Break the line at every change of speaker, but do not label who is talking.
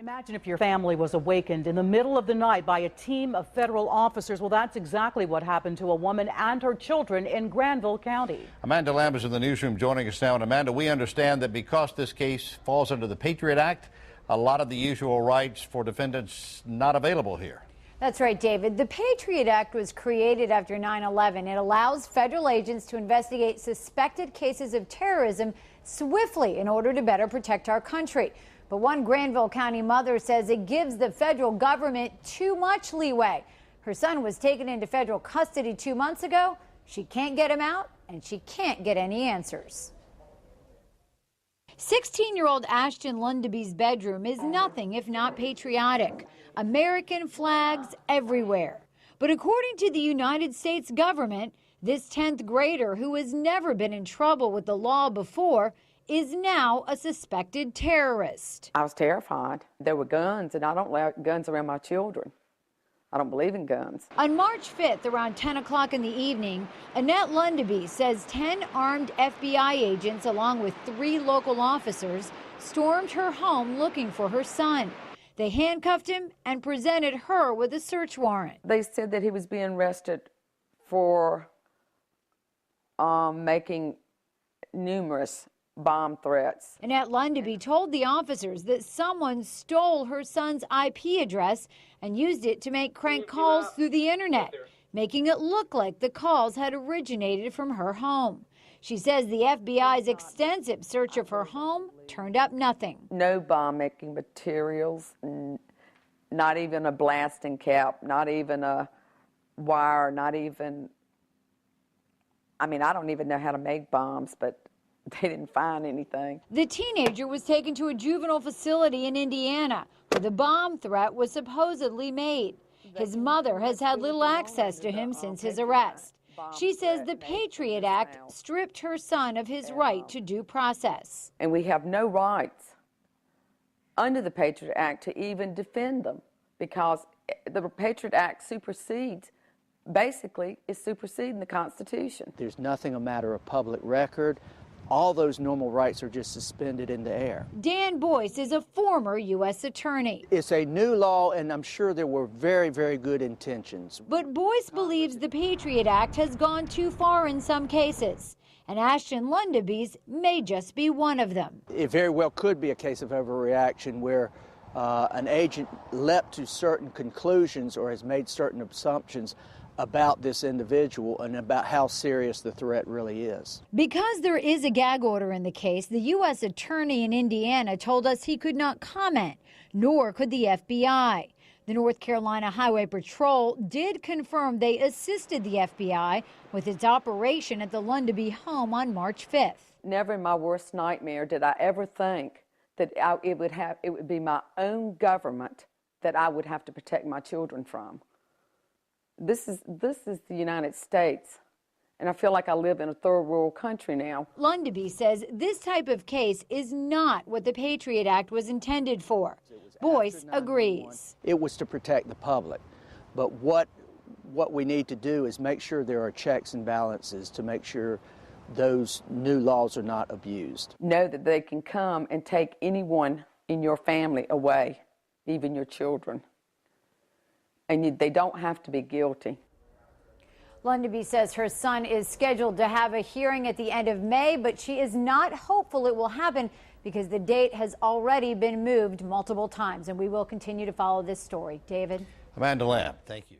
Imagine if your family was awakened in the middle of the night by a team of federal officers. Well, that's exactly what happened to a woman and her children in Granville County.
Amanda Lamb is in the newsroom joining us now. And Amanda, we understand that because this case falls under the Patriot Act, a lot of the usual rights for defendants not available here.
That's right, David. The Patriot Act was created after 9/11. It allows federal agents to investigate suspected cases of terrorism swiftly in order to better protect our country. But one Granville County mother says it gives the federal government too much leeway. Her son was taken into federal custody 2 months ago. She can't get him out, and she can't get any answers. 16-year-old Ashton Lundeby's bedroom is nothing if not patriotic. American flags everywhere. But according to the United States government, this 10th grader, who has never been in trouble with the law before, is now a suspected terrorist.
I was terrified. There were guns, and I don't allow guns around my children. I don't believe in guns.
On March 5th, around 10 o'clock in the evening, Annette Lundeby says 10 armed FBI agents, along with 3 local officers, stormed her home looking for her son. They handcuffed him and presented her with a search warrant.
They said that he was being arrested for making numerous bomb threats.
Annette Lundeby told the officers that someone stole her son's IP address and used it to make crank calls through the internet, making it look like the calls had originated from her home. She says the FBI's extensive search of her home turned up nothing.
No bomb-making materials, not even a blasting cap, not even a wire, not even, I mean, I don't even know how to make bombs, but they didn't find anything.
The teenager was taken to a juvenile facility in Indiana, where the bomb threat was supposedly made. His mother has had little access to him since his arrest. She says the Patriot Act stripped her son of his right to due process.
And we have no rights under the Patriot Act to even defend them, because the Patriot Act supersedes, basically, is superseding the Constitution.
There's nothing a matter of public record. All those normal rights are just suspended in the air.
Dan Boyce is a former U.S. attorney.
It's a new law, and I'm sure there were very, very good intentions.
But Boyce believes the Patriot Act has gone too far in some cases, and Ashton Lundeby's may just be one of them.
It very well could be a case of overreaction where an agent leapt to certain conclusions or has made certain assumptions about this individual and about how serious the threat really is.
Because there is a gag order in the case, the U.S. attorney in Indiana told us he could not comment, nor could the FBI. The North Carolina Highway Patrol did confirm they assisted the FBI with its operation at the Lundeby home on March 5th.
Never in my worst nightmare did I ever think that it would be my own government that I would have to protect my children from. This is the United States, and I feel like I live in a third world country now.
Lundeby says this type of case is not what the Patriot Act was intended for. Boyce agrees.
It was to protect the public, but what we need to do is make sure there are checks and balances to make sure those new laws are not abused.
Know that they can come and take anyone in your family away, even your children. And they don't have to be guilty.
Lundeby says her son is scheduled to have a hearing at the end of May, but she is not hopeful it will happen because the date has already been moved multiple times. And we will continue to follow this story. David?
Amanda Lamb, thank you.